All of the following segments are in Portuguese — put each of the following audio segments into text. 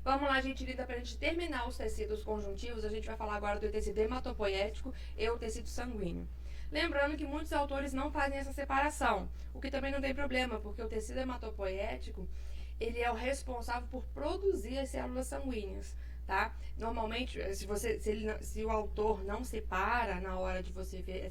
Vamos lá, gente linda, para a gente terminar os tecidos conjuntivos, a gente vai falar agora do tecido hematopoético e o tecido sanguíneo. Lembrando que muitos autores não fazem essa separação, o que também não tem problema, porque o tecido hematopoético, ele é o responsável por produzir as células sanguíneas, tá? Normalmente, se o autor não separa na hora de você ver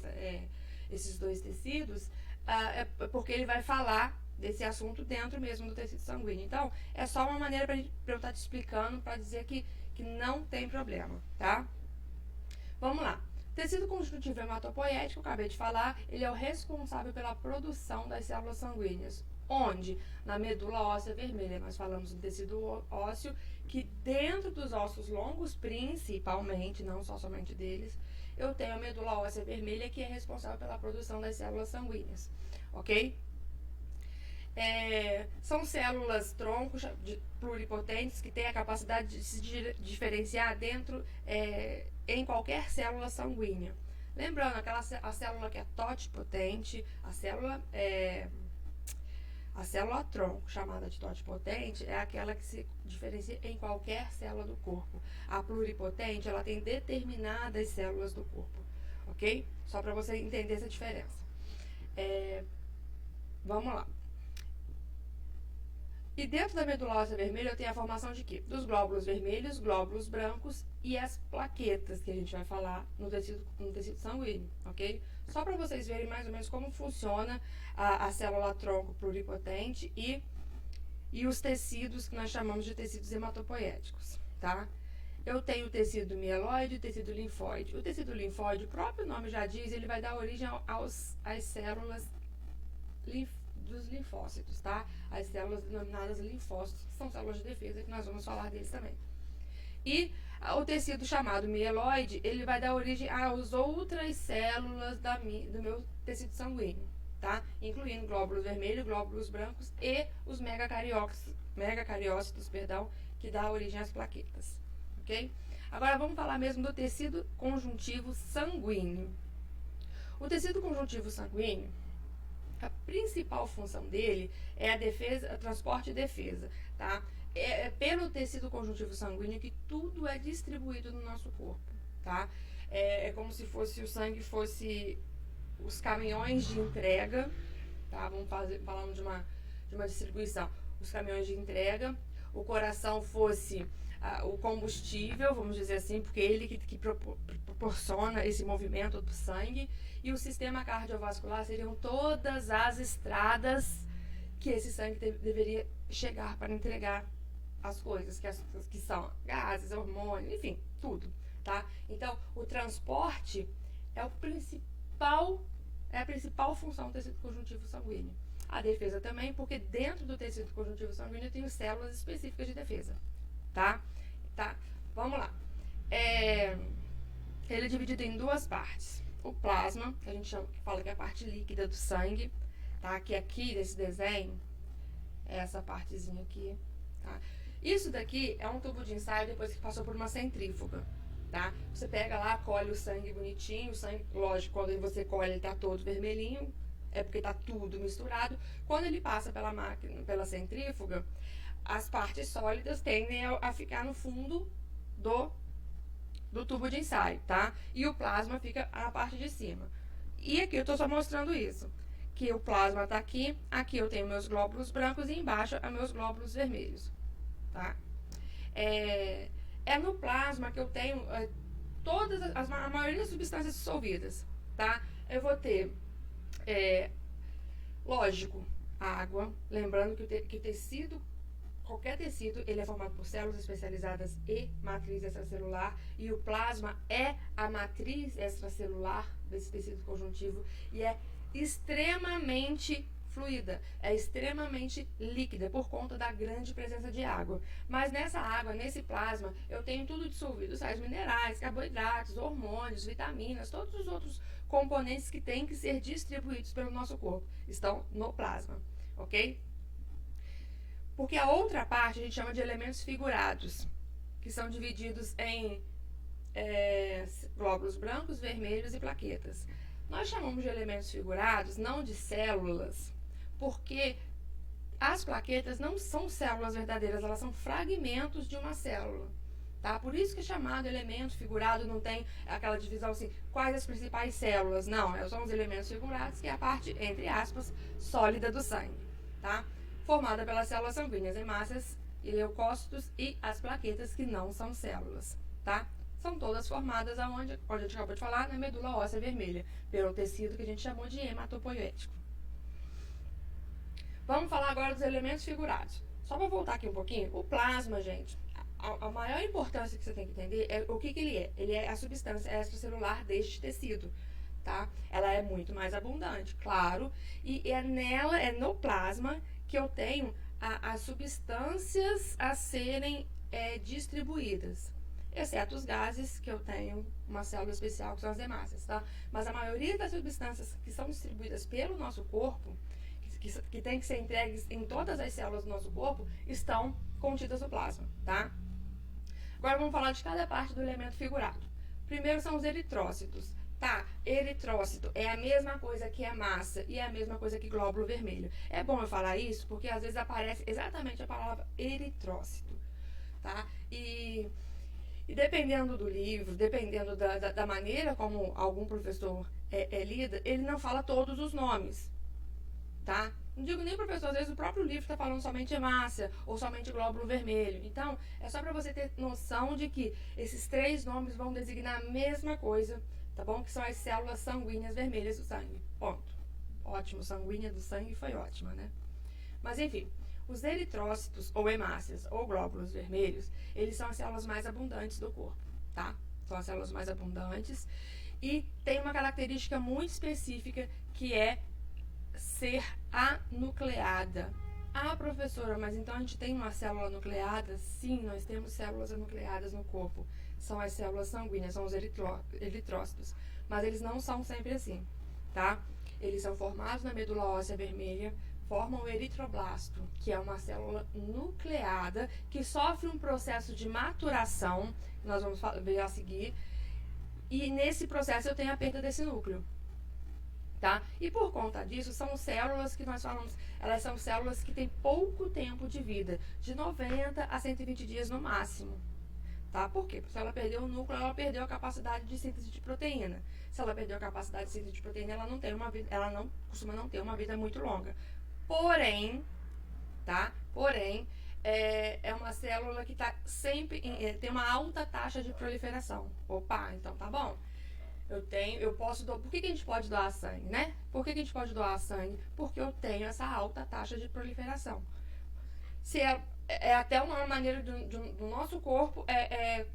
esses dois tecidos, é porque ele vai falar desse assunto dentro mesmo do tecido sanguíneo. Então, é só uma maneira para eu estar te explicando, para dizer que não tem problema, tá? Vamos lá. Tecido conjuntivo hematopoético, acabei de falar, ele é o responsável pela produção das células sanguíneas. Onde? Na medula óssea vermelha. Nós falamos do tecido ósseo, que dentro dos ossos longos, principalmente, não só somente deles, eu tenho a medula óssea vermelha, que é responsável pela produção das células sanguíneas, ok? São células troncos pluripotentes que têm a capacidade de se diferenciar em qualquer célula sanguínea. Lembrando, a célula que é totipotente, a célula tronco, chamada de totipotente, é aquela que se diferencia em qualquer célula do corpo. A pluripotente, ela tem determinadas células do corpo, ok? Só para você entender essa diferença. Vamos lá. E dentro da medula óssea vermelha eu tenho a formação de quê? Dos glóbulos vermelhos, glóbulos brancos e as plaquetas, que a gente vai falar no tecido sanguíneo, ok? Só para vocês verem mais ou menos como funciona a célula tronco pluripotente e os tecidos que nós chamamos de tecidos hematopoéticos, tá? Eu tenho o tecido mieloide e o tecido linfóide. O tecido linfóide, o próprio nome já diz, ele vai dar origem às células dos linfócitos, tá? As células denominadas linfócitos, que são células de defesa, que nós vamos falar deles também. E o tecido chamado mieloide, ele vai dar origem às outras células do meu tecido sanguíneo, tá? Incluindo glóbulos vermelhos, glóbulos brancos e os megacariócitos, que dá origem às plaquetas, ok? Agora vamos falar mesmo do tecido conjuntivo sanguíneo. O tecido conjuntivo sanguíneo, a principal função dele é a defesa, transporte e defesa, tá? É pelo tecido conjuntivo sanguíneo que tudo é distribuído no nosso corpo, tá? É como se o sangue fosse os caminhões de entrega, tá? Falando de uma distribuição. Os caminhões de entrega, o coração fosse o combustível, vamos dizer assim, porque é ele que proporciona esse movimento do sangue, e o sistema cardiovascular seriam todas as estradas que esse sangue deveria chegar para entregar as coisas, que são gases, hormônios, enfim, tudo, tá? Então, o transporte é a principal função do tecido conjuntivo sanguíneo. A defesa também, porque dentro do tecido conjuntivo sanguíneo tem células específicas de defesa, tá? Vamos lá. Ele é dividido em duas partes. O plasma, que a gente fala que é a parte líquida do sangue, tá? Que aqui desse desenho é essa partezinha aqui, tá? Isso daqui é um tubo de ensaio depois que passou por uma centrífuga, tá? Você pega lá, colhe o sangue bonitinho, o sangue, lógico, quando você colhe ele tá todo vermelhinho, é porque tá tudo misturado. Quando ele passa pela máquina, pela centrífuga, as partes sólidas tendem a ficar no fundo do tubo de ensaio, tá? E o plasma fica na parte de cima. E aqui eu tô só mostrando isso, que o plasma tá aqui eu tenho meus glóbulos brancos e embaixo meus glóbulos vermelhos, tá? É no plasma que eu tenho a maioria das substâncias dissolvidas, tá? Eu vou ter, lógico, água, lembrando que o tecido, qualquer tecido, ele é formado por células especializadas e matriz extracelular, e o plasma é a matriz extracelular desse tecido conjuntivo e é extremamente fluida, é extremamente líquida por conta da grande presença de água. Mas nessa água, nesse plasma, eu tenho tudo dissolvido, sais minerais, carboidratos, hormônios, vitaminas, todos os outros componentes que têm que ser distribuídos pelo nosso corpo estão no plasma, ok? Porque a outra parte a gente chama de elementos figurados, que são divididos em glóbulos brancos, vermelhos e plaquetas. Nós chamamos de elementos figurados, não de células, porque as plaquetas não são células verdadeiras, elas são fragmentos de uma célula. Tá? Por isso que é chamado elemento figurado, não tem aquela divisão assim, quais as principais células. Não, são os elementos figurados, que é a parte, entre aspas, sólida do sangue. Tá? Formada pelas células sanguíneas, hemácias e leucócitos e as plaquetas, que não são células. Tá? São todas formadas onde a gente acabou de falar, na medula óssea vermelha, pelo tecido que a gente chamou de hematopoietíco. Vamos falar agora dos elementos figurados. Só para voltar aqui um pouquinho, o plasma, gente, a maior importância que você tem que entender é o que ele é. Ele é a substância extracelular deste tecido, tá? Ela é muito mais abundante, claro, e é nela, é no plasma que eu tenho as substâncias a serem distribuídas, exceto os gases, que eu tenho uma célula especial, que são as hemácias, tá? Mas a maioria das substâncias que são distribuídas pelo nosso corpo, que tem que ser entregues em todas as células do nosso corpo, estão contidas no plasma, tá? Agora vamos falar de cada parte do elemento figurado. Primeiro são os eritrócitos, tá? Eritrócito é a mesma coisa que a massa e é a mesma coisa que glóbulo vermelho. É bom eu falar isso porque às vezes aparece exatamente a palavra eritrócito, tá? E dependendo do livro, dependendo da maneira como algum professor lida, ele não fala todos os nomes, tá? Não digo nem professor, às vezes o próprio livro está falando somente hemácia ou somente glóbulo vermelho. Então, é só para você ter noção de que esses três nomes vão designar a mesma coisa, tá bom? Que são as células sanguíneas vermelhas do sangue. Ponto. Ótimo, sanguínea do sangue foi ótima, né? Mas enfim, os eritrócitos ou hemácias ou glóbulos vermelhos, eles são as células mais abundantes do corpo, tá? São as células mais abundantes e tem uma característica muito específica que é ser anucleada. Ah, professora, mas então a gente tem uma célula nucleada? Sim, nós temos células nucleadas no corpo. São as células sanguíneas, são os eritrócitos. Mas eles não são sempre assim, tá? Eles são formados na medula óssea vermelha, formam o eritroblasto, que é uma célula nucleada que sofre um processo de maturação, que nós vamos ver a seguir, e nesse processo eu tenho a perda desse núcleo. Tá? E por conta disso, são células que nós falamos, elas são células que têm pouco tempo de vida, de 90 a 120 dias no máximo. Tá? Por quê? Porque se ela perdeu o núcleo, ela perdeu a capacidade de síntese de proteína. Se ela perdeu a capacidade de síntese de proteína, ela costuma não ter uma vida muito longa. Porém, tá? É uma célula que tá sempre tem uma alta taxa de proliferação. Opa, então tá bom. Eu posso doar. Por que a gente pode doar sangue, né? Por que a gente pode doar sangue? Porque eu tenho essa alta taxa de proliferação. Se é até uma maneira do nosso corpo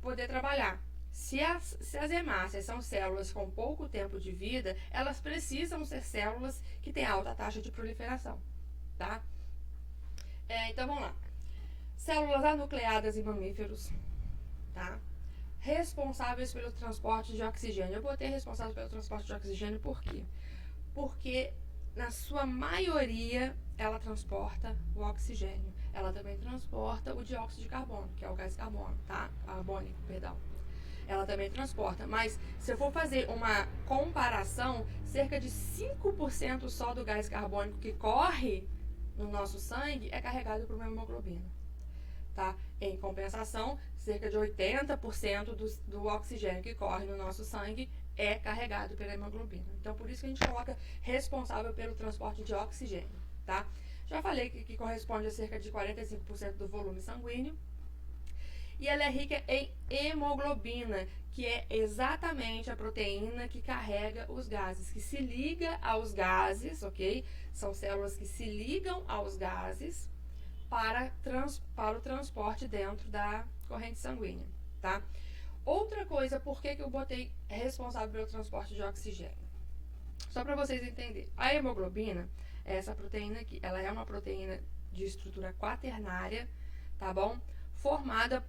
poder trabalhar. Se as hemácias são células com pouco tempo de vida, elas precisam ser células que têm alta taxa de proliferação, tá? Então vamos lá. Células anucleadas em mamíferos, tá? Responsáveis pelo transporte de oxigênio. Eu botei responsável pelo transporte de oxigênio por quê? Porque, na sua maioria, ela transporta o oxigênio. Ela também transporta o dióxido de carbono, que é o gás carbônico, tá? Carbônico, perdão. Ela também transporta, mas se eu for fazer uma comparação, cerca de 5% só do gás carbônico que corre no nosso sangue é carregado por uma hemoglobina. Tá? Em compensação, cerca de 80% do oxigênio que corre no nosso sangue é carregado pela hemoglobina. Então, por isso que a gente coloca responsável pelo transporte de oxigênio, tá? Já falei que corresponde a cerca de 45% do volume sanguíneo. E ela é rica em hemoglobina, que é exatamente a proteína que carrega os gases, que se liga aos gases, ok? São células que se ligam aos gases para o transporte dentro da corrente sanguínea, tá? Outra coisa, por que eu botei responsável pelo transporte de oxigênio? Só para vocês entenderem. A hemoglobina, essa proteína aqui, ela é uma proteína de estrutura quaternária, tá bom? Formada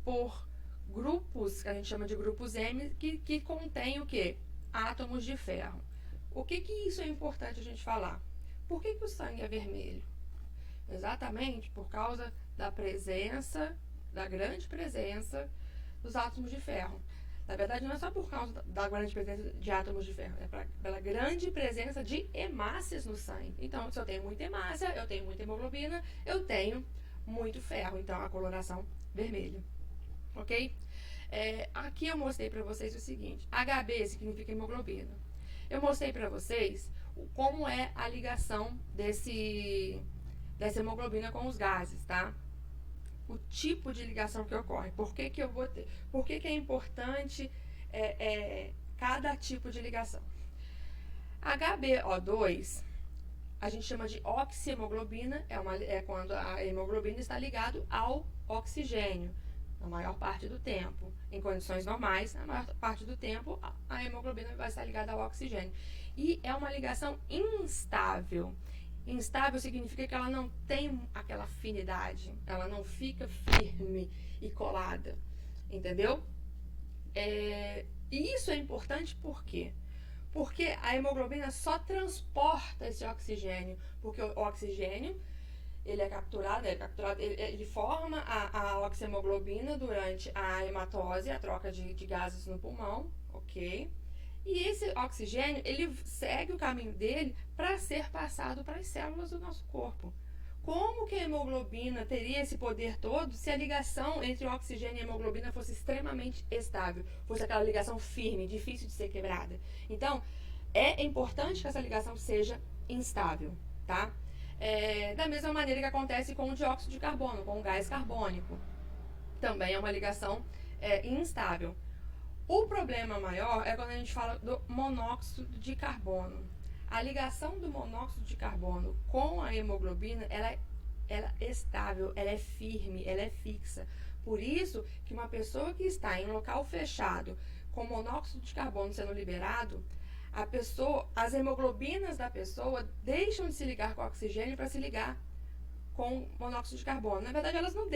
por grupos, que a gente chama de grupos M, que contém o quê? Átomos de ferro. O que isso é importante a gente falar? Por que o sangue é vermelho? Exatamente por causa da grande presença dos átomos de ferro. Na verdade, não é só por causa da grande presença de átomos de ferro, é pela grande presença de hemácias no sangue. Então, se eu tenho muita hemácia, eu tenho muita hemoglobina, eu tenho muito ferro, então a coloração vermelha, ok? Aqui eu mostrei para vocês o seguinte, HB significa hemoglobina. Eu mostrei para vocês como é a ligação dessa hemoglobina com os gases, tá? O tipo de ligação que ocorre. Por que eu vou ter? Por que é importante cada tipo de ligação? HbO2, a gente chama de oxihemoglobina, é quando a hemoglobina está ligada ao oxigênio, na maior parte do tempo. Em condições normais, na maior parte do tempo, a hemoglobina vai estar ligada ao oxigênio. E é uma ligação instável. Instável significa que ela não tem aquela afinidade, ela não fica firme e colada, entendeu? E isso é importante por quê? Porque a hemoglobina só transporta esse oxigênio, porque o oxigênio ele é capturado, ele forma a oxihemoglobina durante a hematose, a troca de gases no pulmão, ok? E esse oxigênio, ele segue o caminho dele para ser passado para as células do nosso corpo. Como que a hemoglobina teria esse poder todo se a ligação entre o oxigênio e a hemoglobina fosse extremamente estável, fosse aquela ligação firme, difícil de ser quebrada? Então, é importante que essa ligação seja instável, tá? Da mesma maneira que acontece com o dióxido de carbono, com o gás carbônico. Também é uma ligação instável. O problema maior é quando a gente fala do monóxido de carbono. A ligação do monóxido de carbono com a hemoglobina, ela é estável, ela é firme, ela é fixa. Por isso que uma pessoa que está em um local fechado com monóxido de carbono sendo liberado, as hemoglobinas da pessoa deixam de se ligar com o oxigênio para se ligar com monóxido de carbono. Na verdade, elas não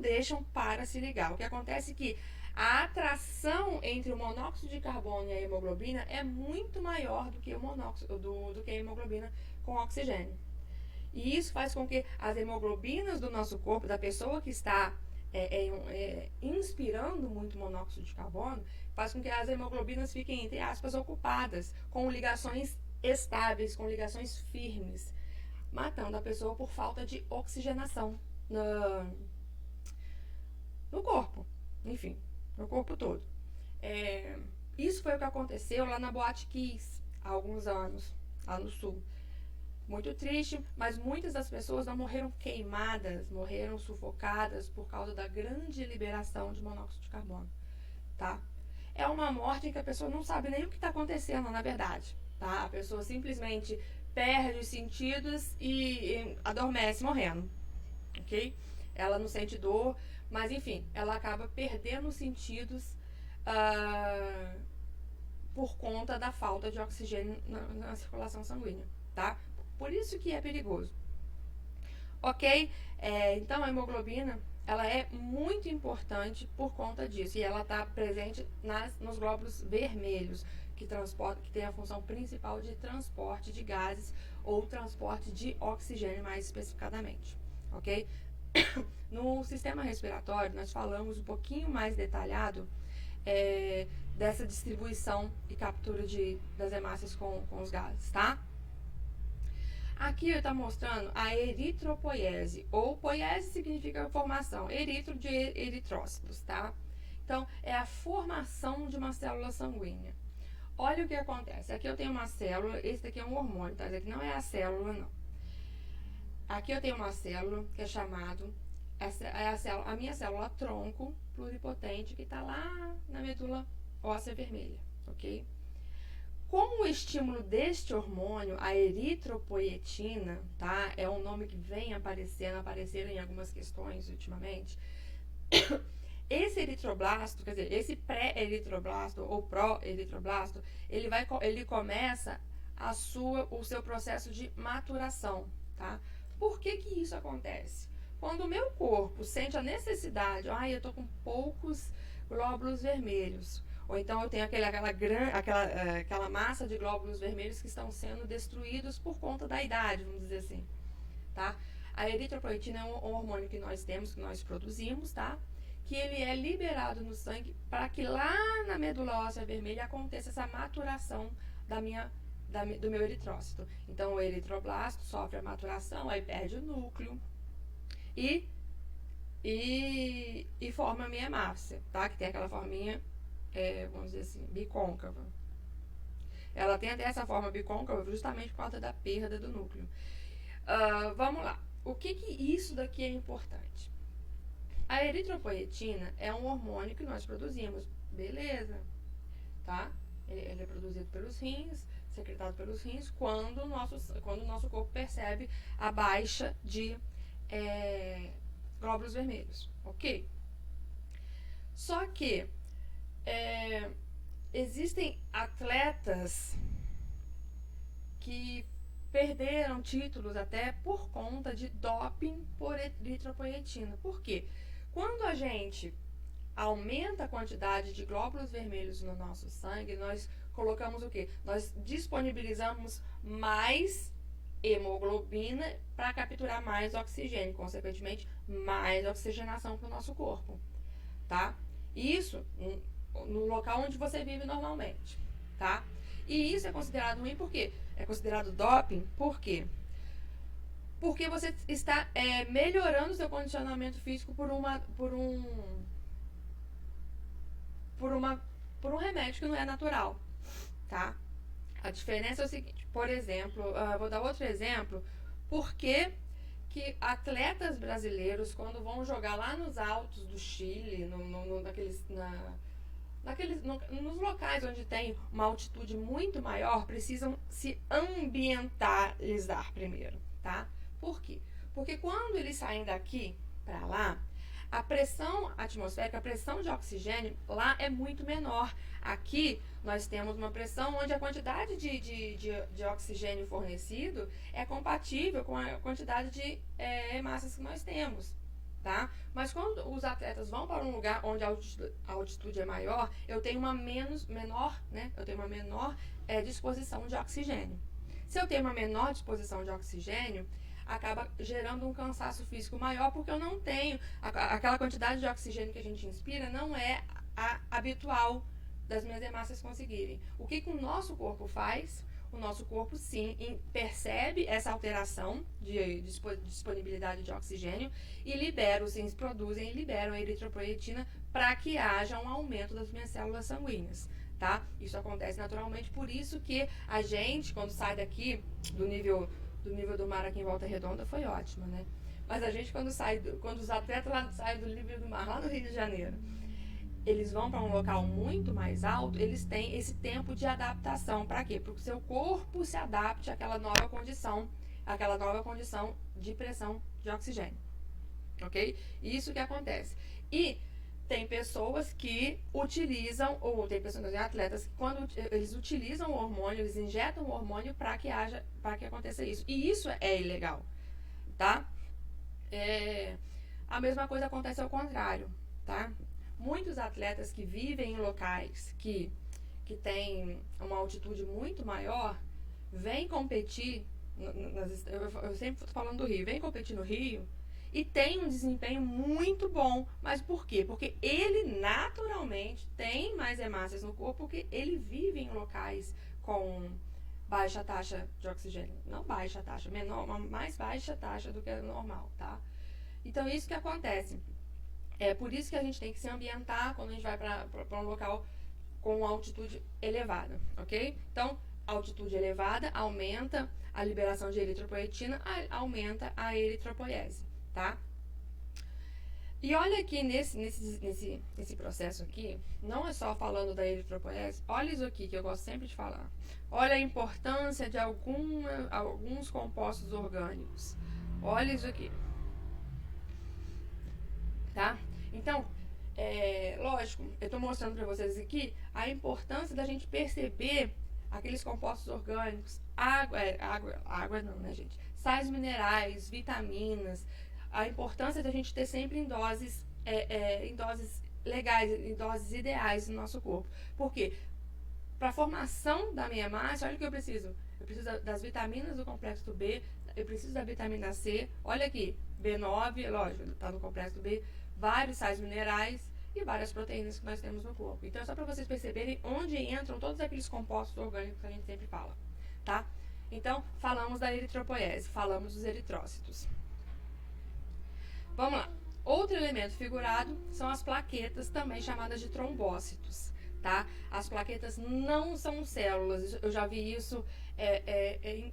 deixam para se ligar. O que acontece é que a atração entre o monóxido de carbono e a hemoglobina é muito maior do que do que a hemoglobina com oxigênio. E isso faz com que as hemoglobinas do nosso corpo, da pessoa que está inspirando muito monóxido de carbono, faz com que as hemoglobinas fiquem, entre aspas, ocupadas, com ligações estáveis, com ligações firmes, matando a pessoa por falta de oxigenação no corpo. Enfim, no corpo todo. Isso foi o que aconteceu lá na Boate Kiss, há alguns anos, lá no sul. Muito triste, mas muitas das pessoas não morreram queimadas, morreram sufocadas por causa da grande liberação de monóxido de carbono, tá? É uma morte em que a pessoa não sabe nem o que está acontecendo, na verdade, tá? A pessoa simplesmente perde os sentidos e adormece morrendo, ok? Ela não sente dor, mas enfim, ela acaba perdendo os sentidos por conta da falta de oxigênio na circulação sanguínea, tá? Por isso que é perigoso. Ok? Então a hemoglobina, ela é muito importante por conta disso. E ela está presente nos glóbulos vermelhos, que tem a função principal de transporte de gases ou transporte de oxigênio, mais especificadamente. Ok? No sistema respiratório, nós falamos um pouquinho mais detalhado dessa distribuição e captura das hemácias com os gases, tá? Aqui está mostrando a eritropoiese, ou poiese significa formação, eritro de eritrócitos, tá? Então, é a formação de uma célula sanguínea. Olha o que acontece. Aqui eu tenho uma célula, esse daqui é um hormônio, tá? Esse aqui não é a célula, não. Aqui eu tenho uma célula que é chamado, a minha célula tronco pluripotente, que está lá na medula óssea vermelha, ok? Com o estímulo deste hormônio, a eritropoietina, tá? É um nome que vem apareceram em algumas questões ultimamente. Esse eritroblasto, quer dizer, esse pré-eritroblasto ou pró-eritroblasto, ele começa o seu processo de maturação, tá? Por que isso acontece? Quando o meu corpo sente a necessidade, eu tô com poucos glóbulos vermelhos, ou então eu tenho aquela massa de glóbulos vermelhos que estão sendo destruídos por conta da idade, vamos dizer assim, tá? A eritropoietina é um hormônio que nós temos, que nós produzimos, tá? que ele é liberado no sangue para que lá na medula óssea vermelha aconteça essa maturação do meu eritrócito. Então, o eritroblasto sofre a maturação, aí perde o núcleo e forma a minha hemácia, tá? Que tem aquela forminha, vamos dizer assim, bicôncava. Ela tem até essa forma bicôncava justamente por causa da perda do núcleo. Vamos lá. O que isso daqui é importante? A eritropoietina é um hormônio que nós produzimos, beleza, tá? Ele é produzido pelos rins, secretado pelos rins, quando o nosso corpo percebe a baixa de glóbulos vermelhos, ok? Só que existem atletas que perderam títulos até por conta de doping por eritropoietina. Por quê? Quando a gente aumenta a quantidade de glóbulos vermelhos no nosso sangue, nós colocamos o quê? Nós disponibilizamos mais hemoglobina para capturar mais oxigênio, consequentemente, mais oxigenação para o nosso corpo, tá? Isso no local onde você vive normalmente, tá? E isso é considerado ruim por quê? É considerado doping por quê? Porque você está melhorando o seu condicionamento físico por um remédio que não é natural, tá? A diferença é o seguinte, por exemplo, vou dar outro exemplo, porque que atletas brasileiros, quando vão jogar lá nos altos do Chile, nos locais onde tem uma altitude muito maior, precisam se ambientalizar primeiro, tá? Por quê? Porque quando eles saem daqui para lá, a pressão atmosférica, a pressão de oxigênio lá é muito menor. Aqui nós temos uma pressão onde a quantidade de oxigênio fornecido é compatível com a quantidade de hemácias que nós temos, tá? Mas quando os atletas vão para um lugar onde a altitude é maior, eu tenho uma menor disposição de oxigênio. Se eu tenho uma menor disposição de oxigênio, acaba gerando um cansaço físico maior, porque eu não tenho aquela quantidade de oxigênio que a gente inspira, não é a habitual das minhas hemácias conseguirem. O que o nosso corpo faz? O nosso corpo, sim, percebe essa alteração de disponibilidade de oxigênio e libera, os rins produzem e liberam a eritropoietina para que haja um aumento das minhas células sanguíneas, tá? Isso acontece naturalmente, por isso que a gente, quando sai daqui do nível do mar aqui em Volta Redonda, foi ótima, né? Mas a gente, quando os atletas lá saem do nível do mar, lá no Rio de Janeiro, eles vão para um local muito mais alto, eles têm esse tempo de adaptação. Para quê? Para que o seu corpo se adapte àquela nova condição de pressão de oxigênio. Ok? Isso que acontece. E tem pessoas que utilizam, ou tem atletas que quando eles utilizam o hormônio, eles injetam o hormônio para que aconteça isso. E isso é ilegal, tá? A mesma coisa acontece ao contrário, tá? Muitos atletas que vivem em locais que têm uma altitude muito maior, vêm competir, eu sempre estou falando do Rio, vêm competir no Rio e tem um desempenho muito bom. Mas por quê? Porque ele naturalmente tem mais hemácias no corpo, porque ele vive em locais com baixa taxa de oxigênio. Não baixa taxa, uma mais baixa taxa do que a normal, tá? Então, isso que acontece. É por isso que a gente tem que se ambientar quando a gente vai para um local com altitude elevada, ok? Então, altitude elevada aumenta a liberação de eritropoietina, aumenta a eritropoiese, tá? E olha aqui nesse processo aqui, não é só falando da eritropoiese, olha isso aqui que eu gosto sempre de falar. Olha a importância de alguns compostos orgânicos. Olha isso aqui. Tá? Então, lógico, eu estou mostrando para vocês aqui a importância da gente perceber aqueles compostos orgânicos, água não, né, gente? Sais minerais, vitaminas, a importância da gente ter sempre em doses legais, em doses ideais no nosso corpo. Por quê? Para a formação da minha hemácia, olha o que eu preciso. Eu preciso das vitaminas do complexo B, eu preciso da vitamina C, olha aqui, B9, lógico, está no complexo B, vários sais minerais e várias proteínas que nós temos no corpo. Então, é só para vocês perceberem onde entram todos aqueles compostos orgânicos que a gente sempre fala, tá? Então, falamos da eritropoiese, falamos dos eritrócitos. Vamos lá. Outro elemento figurado são as plaquetas, também chamadas de trombócitos, tá? As plaquetas não são células, eu já vi isso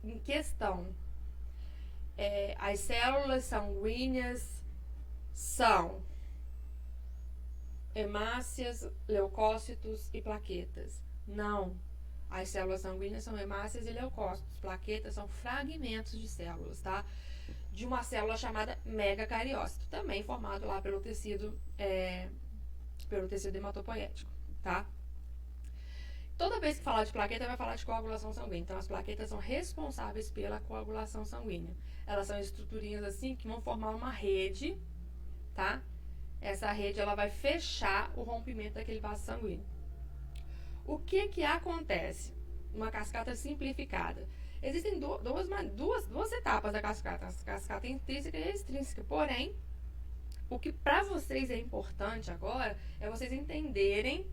em questão. As células sanguíneas são hemácias, leucócitos e plaquetas. Não. As células sanguíneas são hemácias e leucócitos. Plaquetas são fragmentos de células, tá? De uma célula chamada megacariócito, também formado lá pelo tecido hematopoético, tá? Toda vez que falar de plaqueta, vai falar de coagulação sanguínea. Então, as plaquetas são responsáveis pela coagulação sanguínea. Elas são estruturinhas assim que vão formar uma rede, tá? Essa rede, ela vai fechar o rompimento daquele vaso sanguíneo. O que acontece? Uma cascata simplificada. Existem duas etapas da cascata. A cascata intrínseca e a extrínseca. Porém, o que para vocês é importante agora é vocês entenderem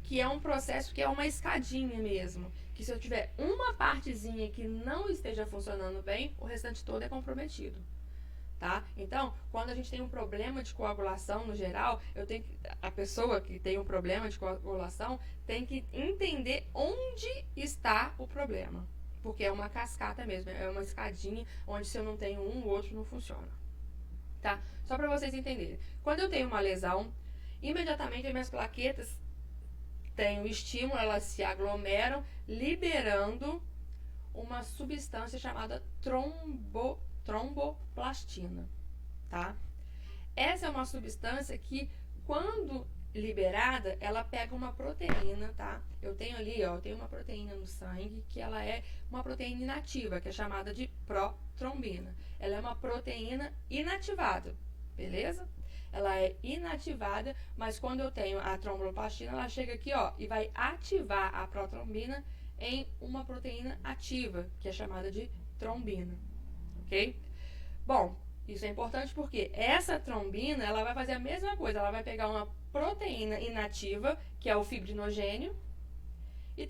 que é um processo que é uma escadinha mesmo. Que se eu tiver uma partezinha que não esteja funcionando bem, o restante todo é comprometido. Tá? Então, quando a gente tem um problema de coagulação no geral, a pessoa que tem um problema de coagulação tem que entender onde está o problema. Porque é uma cascata mesmo, é uma escadinha onde se eu não tenho um, o outro não funciona. Tá? Só para vocês entenderem. Quando eu tenho uma lesão, imediatamente as minhas plaquetas têm o estímulo, elas se aglomeram, liberando uma substância chamada tromboplastina, tá? Essa é uma substância que, quando liberada, ela pega uma proteína, tá? Eu tenho ali, ó, eu tenho uma proteína no sangue que ela é uma proteína inativa, que é chamada de protrombina. Ela é uma proteína inativada, beleza? Ela é inativada, mas quando eu tenho a tromboplastina, ela chega aqui, ó, e vai ativar a protrombina em uma proteína ativa, que é chamada de trombina, ok? Bom, isso é importante porque essa trombina, ela vai fazer a mesma coisa, ela vai pegar uma proteína inativa, que é o fibrinogênio, e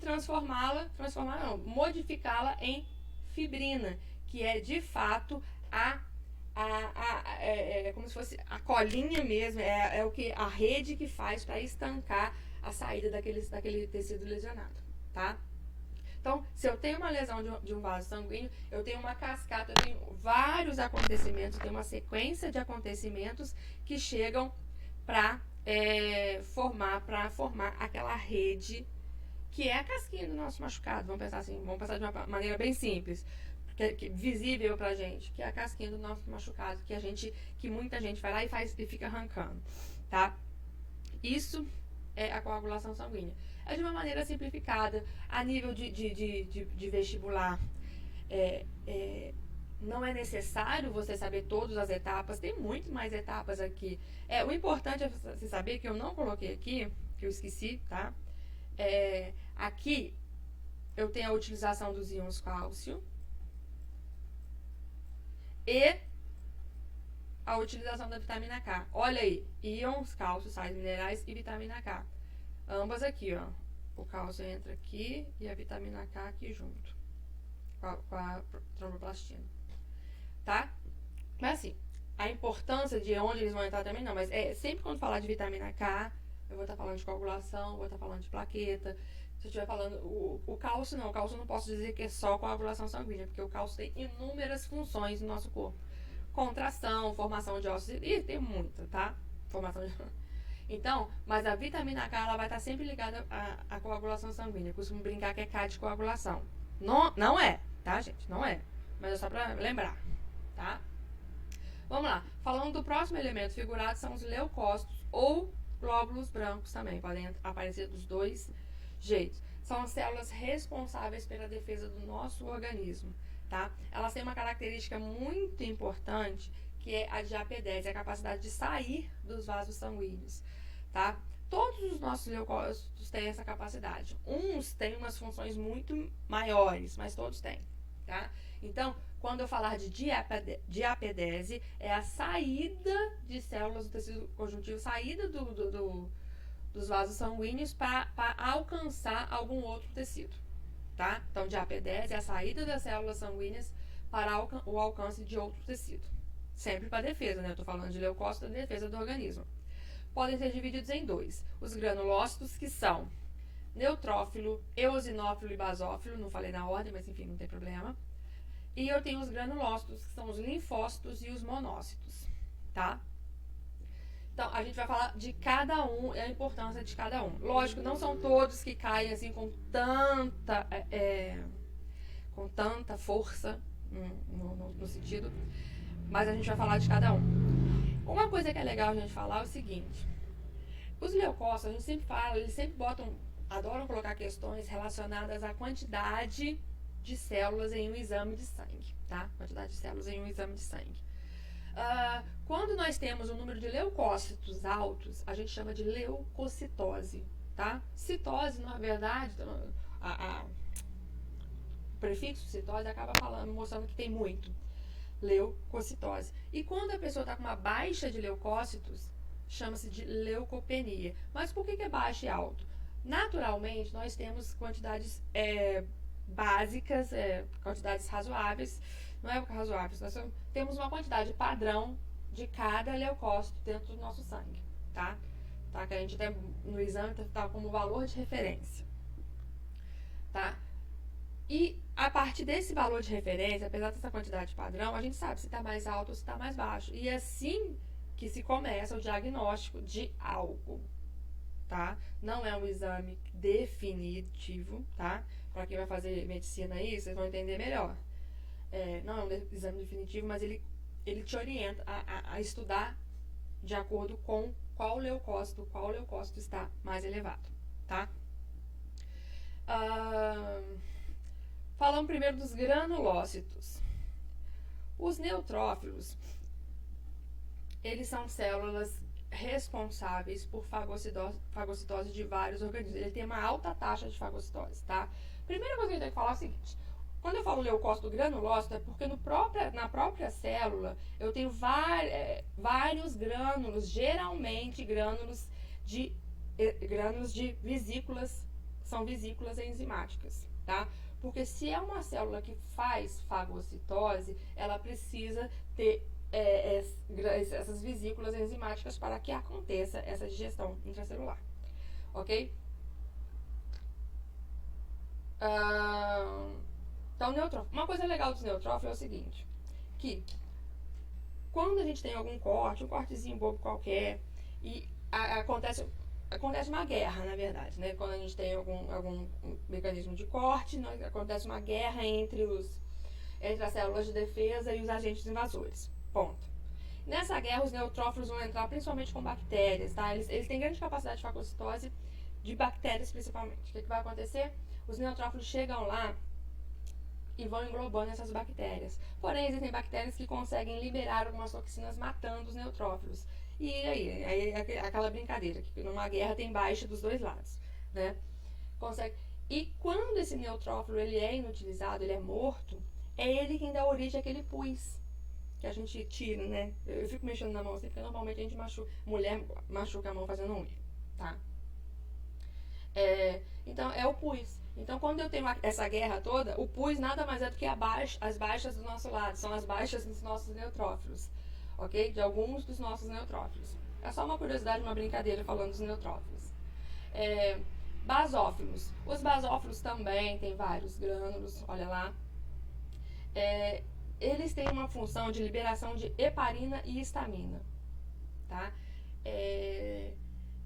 modificá-la em fibrina, que é de fato como se fosse a colinha mesmo, a rede que faz para estancar a saída daquele tecido lesionado, tá? Então, se eu tenho uma lesão de um vaso sanguíneo, eu tenho uma cascata, eu tenho vários acontecimentos, eu tenho uma sequência de acontecimentos que chegam para formar aquela rede que é a casquinha do nosso machucado. Vamos pensar de uma maneira bem simples, visível pra gente, que é a casquinha do nosso machucado, que muita gente vai lá e fica arrancando, tá? Isso é a coagulação sanguínea. É de uma maneira simplificada, a nível de vestibular. Não é necessário você saber todas as etapas, tem muito mais etapas aqui. O importante é você saber que eu não coloquei aqui, que eu esqueci, tá? Aqui eu tenho a utilização dos íons cálcio e a utilização da vitamina K. Olha aí, íons, cálcio, sais minerais e vitamina K. Ambas aqui, ó. O cálcio entra aqui e a vitamina K aqui junto, com a tromboplastina. Tá? Mas assim, a importância de onde eles vão entrar também não, mas sempre quando falar de vitamina K, eu vou estar falando de coagulação, vou estar falando de plaqueta. Se eu estiver falando o cálcio não posso dizer que é só coagulação sanguínea, porque o cálcio tem inúmeras funções no nosso corpo. Contração, formação de ossos, e tem muita, tá? Formação de... Então, mas a vitamina K, ela vai estar sempre ligada à coagulação sanguínea. Eu costumo brincar que é K de coagulação. Não é, tá, gente? Não é. Mas é só pra lembrar, tá? Vamos lá. Falando do próximo elemento figurado, são os leucócitos ou glóbulos brancos também. Podem aparecer dos dois jeitos. São as células responsáveis pela defesa do nosso organismo, tá? Elas têm uma característica muito importante, que é a de AP10, a capacidade de sair dos vasos sanguíneos, tá? Todos os nossos leucócitos têm essa capacidade. Uns têm umas funções muito maiores, mas todos têm, tá? Então, Quando eu falar de diapedese, é a saída de células do tecido conjuntivo, saída dos vasos sanguíneos para alcançar algum outro tecido, tá? Então, diapedese é a saída das células sanguíneas para o alcance de outro tecido. Sempre para defesa, né? Eu estou falando de leucócito, da defesa do organismo. Podem ser divididos em dois. Os granulócitos, que são neutrófilo, eosinófilo e basófilo, não falei na ordem, mas enfim, não tem problema. E eu tenho os granulócitos, que são os linfócitos e os monócitos, tá? Então, a gente vai falar de cada um e a importância de cada um. Lógico, não são todos que caem assim com tanta força no sentido, mas a gente vai falar de cada um. Uma coisa que é legal a gente falar é o seguinte: os leucócitos, a gente sempre fala, eles sempre adoram colocar questões relacionadas à quantidade de células em um exame de sangue, tá? Quantidade de células em um exame de sangue. Quando nós temos um número de leucócitos altos, a gente chama de leucocitose, tá? Citose, na verdade, o prefixo citose acaba mostrando que tem muito. Leucocitose. E quando a pessoa está com uma baixa de leucócitos, chama-se de leucopenia. Mas por que é baixo e alto? Naturalmente, nós temos quantidades básicas, quantidades razoáveis, não é razoáveis, nós temos uma quantidade padrão de cada leucócito dentro do nosso sangue, tá? Que a gente tem no exame tá como valor de referência, tá? E a partir desse valor de referência, apesar dessa quantidade padrão, a gente sabe se está mais alto ou se está mais baixo. E é assim que se começa o diagnóstico de algo, tá? Não é um exame definitivo, tá? Para quem vai fazer medicina aí, vocês vão entender melhor. Não é um exame definitivo, mas ele te orienta a estudar de acordo com qual leucócito está mais elevado, tá? Falando primeiro dos granulócitos. Os neutrófilos, eles são células responsáveis por fagocitose de vários organismos. Ele tem uma alta taxa de fagocitose, tá? Primeira coisa que eu tenho que falar é o seguinte: quando eu falo leucócito granulócito, é porque na própria célula eu tenho vários grânulos, geralmente grânulos de vesículas, são vesículas enzimáticas, tá? Porque se é uma célula que faz fagocitose, ela precisa ter essas vesículas enzimáticas para que aconteça essa digestão intracelular, ok? Então, neutrófilo. Uma coisa legal dos neutrófilos é o seguinte, que quando a gente tem algum corte, um cortezinho bobo qualquer, e acontece uma guerra, na verdade, né? Quando a gente tem algum mecanismo de corte, acontece uma guerra entre as células de defesa e os agentes invasores. Ponto. Nessa guerra, os neutrófilos vão entrar principalmente com bactérias, tá? Eles têm grande capacidade de fagocitose de bactérias, principalmente. O que vai acontecer? Os neutrófilos chegam lá e vão englobando essas bactérias. Porém, existem bactérias que conseguem liberar algumas toxinas matando os neutrófilos. E aí aquela brincadeira, que numa guerra tem baixa dos dois lados, né? E quando esse neutrófilo ele é inutilizado, ele é morto, é ele quem dá origem àquele pus que a gente tira, né? Eu fico mexendo na mão assim, porque normalmente a gente mulher machuca a mão fazendo unha, tá? Então, é o pus. Então, quando eu tenho essa guerra toda, o pus nada mais é do que as baixas do nosso lado, são as baixas dos nossos neutrófilos, ok? De alguns dos nossos neutrófilos. É só uma curiosidade, uma brincadeira falando dos neutrófilos. Basófilos. Os basófilos também têm vários grânulos, olha lá. Eles têm uma função de liberação de heparina e histamina, tá?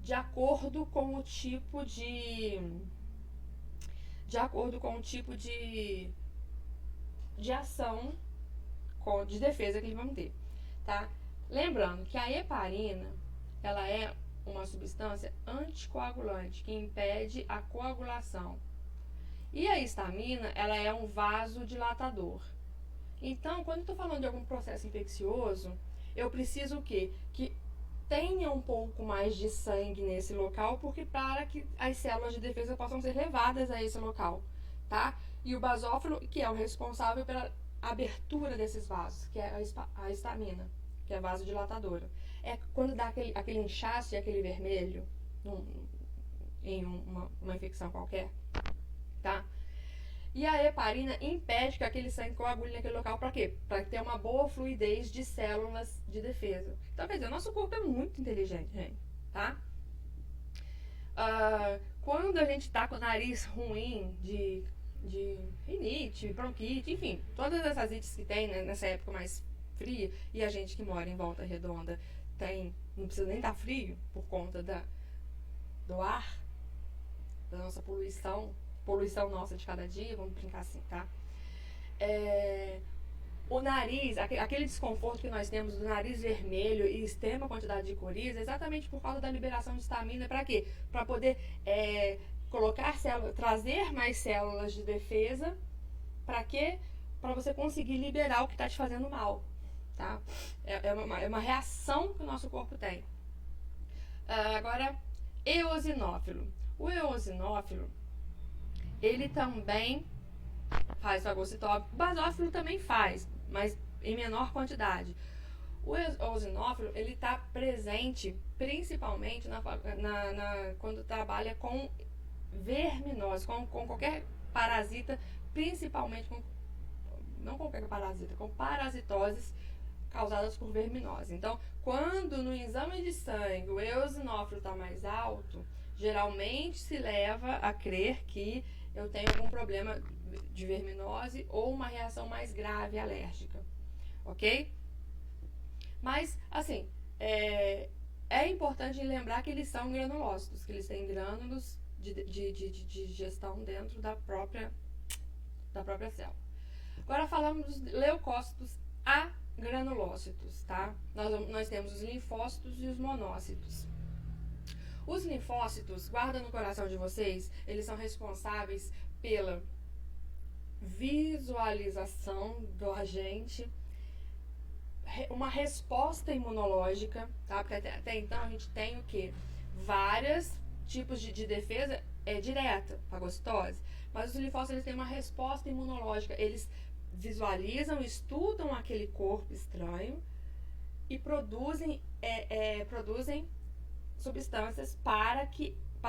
De acordo com o tipo de ação de defesa que eles vão ter, tá? Lembrando que a heparina, ela é uma substância anticoagulante que impede a coagulação. E a histamina, ela é um vasodilatador. Então, quando eu estou falando de algum processo infeccioso, eu preciso o quê? Que tenha um pouco mais de sangue nesse local, porque para que as células de defesa possam ser levadas a esse local, tá? E o basófilo, que é o responsável pela a abertura desses vasos, que é a histamina, que é a vasodilatadora. É quando dá aquele inchaço e aquele vermelho em uma infecção qualquer, tá? E a heparina impede que aquele sangue coagule naquele local. Para quê? Para ter uma boa fluidez de células de defesa. Então, quer dizer, o nosso corpo é muito inteligente, gente, tá? Quando a gente tá com o nariz ruim de rinite, bronquite, enfim, todas essas ites que tem, né, nessa época mais fria, e a gente que mora em Volta Redonda não precisa nem estar frio por conta do ar, da nossa poluição nossa de cada dia, vamos brincar assim, tá? O nariz, aquele desconforto que nós temos do nariz vermelho e extrema quantidade de coriza, é exatamente por causa da liberação de histamina. Para quê? Para poder trazer mais células de defesa. Para quê? Para você conseguir liberar o que está te fazendo mal, tá? É uma reação que o nosso corpo tem. Agora, eosinófilo. O eosinófilo, ele também faz fagocitose. O basófilo também faz, mas em menor quantidade. O eosinófilo, ele está presente principalmente quando trabalha com verminose, com qualquer parasita, principalmente não qualquer parasita, com parasitoses causadas por verminose. Então, quando no exame de sangue o eosinófilo está mais alto, geralmente se leva a crer que eu tenho algum problema de verminose ou uma reação mais grave alérgica, ok? Mas, assim, é importante lembrar que eles são granulócitos, que eles têm grânulos de gestão dentro da própria célula. Agora falamos dos leucócitos agranulócitos, tá? Nós temos os linfócitos e os monócitos. Os linfócitos, guarda no coração de vocês, eles são responsáveis pela visualização do agente, uma resposta imunológica, tá? Porque até então a gente tem o quê? Vários tipos de defesa direta, fagocitose, mas os linfócitos eles têm uma resposta imunológica, eles visualizam, estudam aquele corpo estranho e produzem substâncias para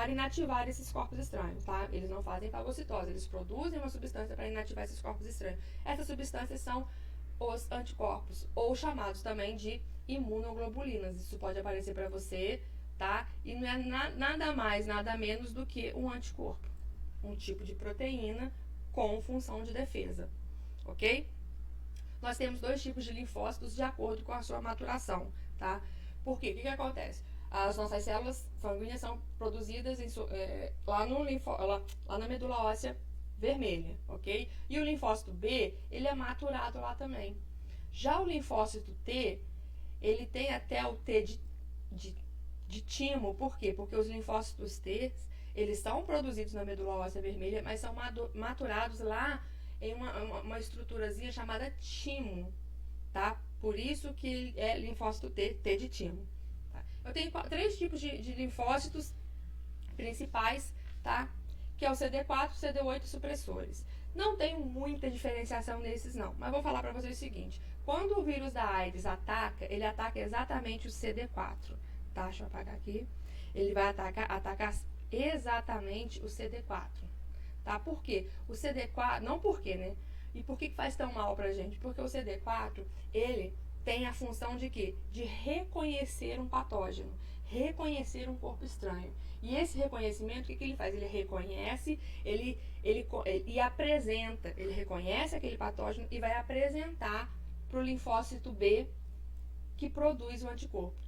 inativar esses corpos estranhos, tá? Eles não fazem fagocitose, eles produzem uma substância para inativar esses corpos estranhos. Essas substâncias são os anticorpos, ou chamados também de imunoglobulinas. Isso pode aparecer para você, tá? E não é nada mais, nada menos do que um anticorpo, um tipo de proteína com função de defesa, ok? Nós temos dois tipos de linfócitos de acordo com a sua maturação, tá? Por quê? O que acontece? As nossas células sanguíneas são produzidas lá na medula óssea vermelha, ok? E o linfócito B, ele é maturado lá também. Já o linfócito T, ele tem até o T de timo, por quê? Porque os linfócitos T, eles são produzidos na medula óssea vermelha, mas são maturados lá em uma estruturazinha chamada timo, tá? Por isso que é linfócito T de timo. Tá? Eu tenho três tipos de linfócitos principais, tá? Que é o CD4, CD8 e supressores. Não tenho muita diferenciação nesses não, mas vou falar para vocês o seguinte: quando o vírus da AIDS ataca, ele ataca exatamente o CD4, tá? Deixa eu apagar aqui. Ele vai atacar exatamente o CD4, tá? Por quê? O CD4, não por quê, né? E por que faz tão mal pra gente? Porque o CD4, ele tem a função de quê? De reconhecer um patógeno, reconhecer um corpo estranho. E esse reconhecimento, o que ele faz? Ele reconhece, e apresenta, ele reconhece aquele patógeno e vai apresentar para o linfócito B que produz o anticorpo,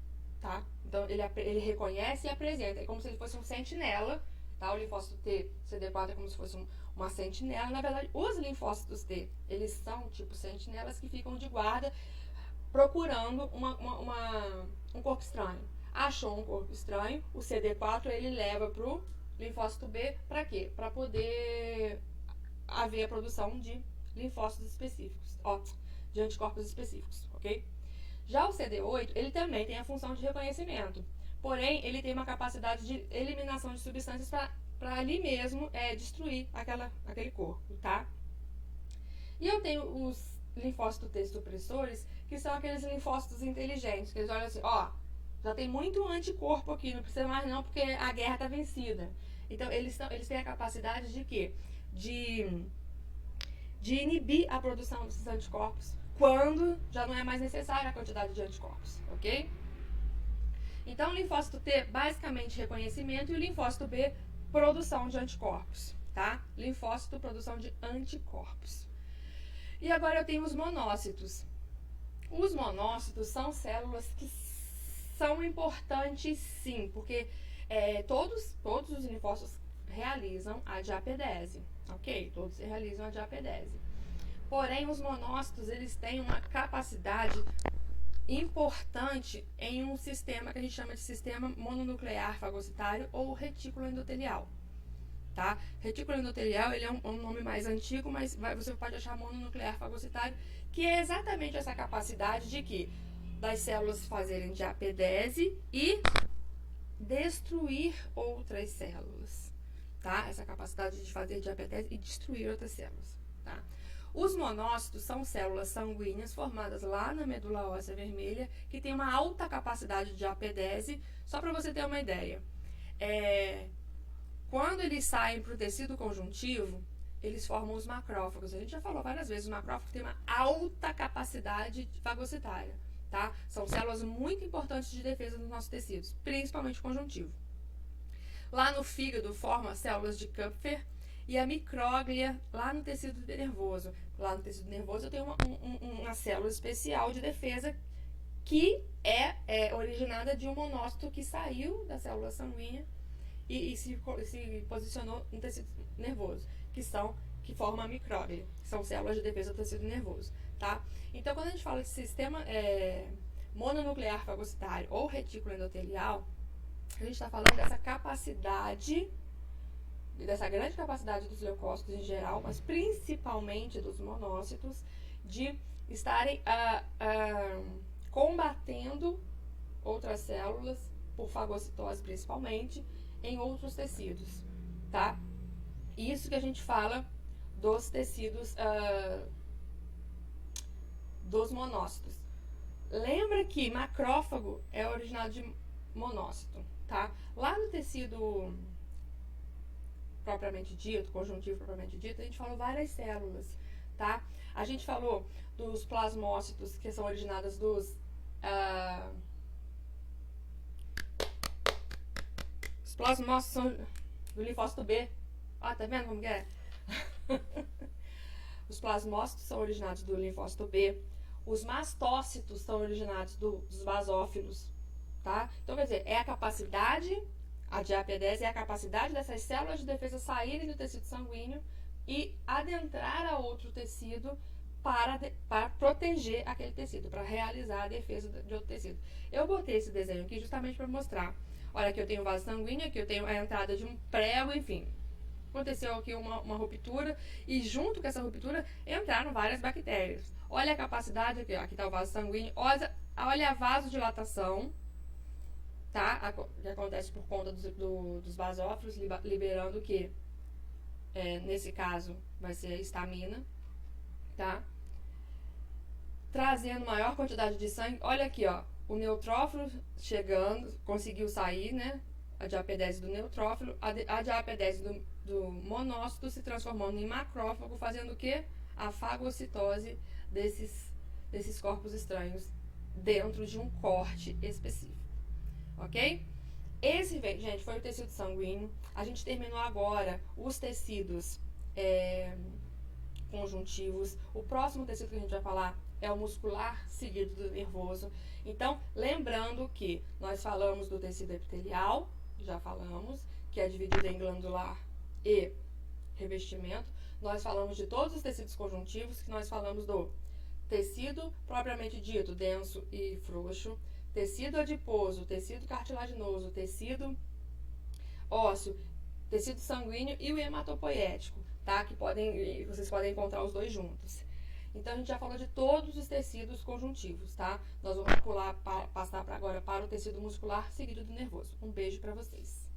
tá? Então, ele reconhece e apresenta, é como se ele fosse um sentinela, tá? O linfócito T, CD4 é como se fosse uma sentinela. Na verdade, os linfócitos T, eles são tipo sentinelas que ficam de guarda procurando um corpo estranho. Achou um corpo estranho, o CD4 ele leva pro linfócito B para quê? Para poder haver a produção de linfócitos específicos, de anticorpos específicos, ok? Já o CD8, ele também tem a função de reconhecimento, porém ele tem uma capacidade de eliminação de substâncias para ali mesmo destruir aquele corpo, tá? E eu tenho os linfócitos T-supressores, que são aqueles linfócitos inteligentes, que eles olham assim, ó, já tem muito anticorpo aqui, não precisa mais não, porque a guerra tá vencida. Então, eles têm a capacidade de quê? De inibir a produção desses anticorpos quando já não é mais necessária a quantidade de anticorpos, ok? Então, o linfócito T, basicamente reconhecimento, e o linfócito B, produção de anticorpos, tá? Linfócito, produção de anticorpos. E agora eu tenho os monócitos. Os monócitos são células que são importantes sim, porque todos os linfócitos realizam a diapedese, ok? Todos realizam a diapedese. Porém, os monócitos, eles têm uma capacidade importante em um sistema que a gente chama de sistema mononuclear fagocitário ou retículo endotelial, tá? Retículo endotelial, ele é um nome mais antigo, mas você pode achar mononuclear fagocitário, que é exatamente essa capacidade de que das células fazerem diapedese e destruir outras células, tá? Essa capacidade de fazer diapedese e destruir outras células, tá? Os monócitos são células sanguíneas formadas lá na medula óssea vermelha, que tem uma alta capacidade de diapedese. Só para você ter uma ideia, quando eles saem para o tecido conjuntivo, eles formam os macrófagos. A gente já falou várias vezes, os macrófagos têm uma alta capacidade fagocitária, tá? São células muito importantes de defesa dos nossos tecidos, principalmente conjuntivo. Lá no fígado forma células de Kupfer e a micróglia lá no tecido nervoso. Lá no tecido nervoso eu tenho uma célula especial de defesa que é originada de um monócito que saiu da célula sanguínea e se posicionou no tecido nervoso, que forma a micróglia, que são células de defesa do tecido nervoso, tá? Então, quando a gente fala de sistema mononuclear fagocitário ou retículo endotelial, a gente está falando dessa capacidade, dessa grande capacidade dos leucócitos em geral, mas principalmente dos monócitos, de estarem combatendo outras células, por fagocitose principalmente, em outros tecidos, tá? Isso que a gente fala dos tecidos, dos monócitos. Lembra que macrófago é originado de monócito, tá? Lá no tecido propriamente dito, conjuntivo propriamente dito, a gente falou várias células, tá? A gente falou dos plasmócitos, que são originadas dos os plasmócitos são do linfócito B. Ó, tá vendo como que é? Os plasmócitos são originados do linfócito B. Os mastócitos são originados dos basófilos, tá? Então, quer dizer, é a capacidade, a diapedese é a capacidade dessas células de defesa saírem do tecido sanguíneo e adentrar a outro tecido para proteger aquele tecido, para realizar a defesa de outro tecido. Eu botei esse desenho aqui justamente para mostrar. Olha, aqui eu tenho vaso sanguíneo, aqui eu tenho a entrada de um prego, enfim. Aconteceu aqui uma ruptura e junto com essa ruptura entraram várias bactérias. Olha a capacidade, aqui está o vaso sanguíneo, olha a vasodilatação, tá? Que acontece por conta dos basófilos, liberando o que? Nesse caso, vai ser a histamina, tá? Trazendo maior quantidade de sangue. Olha aqui, ó, o neutrófilo chegando, conseguiu sair, né? A diapedese do neutrófilo, a diapedese do monócito se transformando em macrófago, fazendo o quê? A fagocitose desses corpos estranhos dentro de um corte específico, ok? Esse, gente, foi o tecido sanguíneo. A gente terminou agora os tecidos conjuntivos. O próximo tecido que a gente vai falar é o muscular, seguido do nervoso. Então, lembrando que nós falamos do tecido epitelial, já falamos, que é dividido em glandular e revestimento. Nós falamos de todos os tecidos conjuntivos, que nós falamos do tecido propriamente dito, denso e frouxo, tecido adiposo, tecido cartilaginoso, tecido ósseo, tecido sanguíneo e o hematopoético, tá? Que vocês podem encontrar os dois juntos. Então, a gente já falou de todos os tecidos conjuntivos, tá? Nós vamos passar agora para o tecido muscular seguido do nervoso. Um beijo para vocês.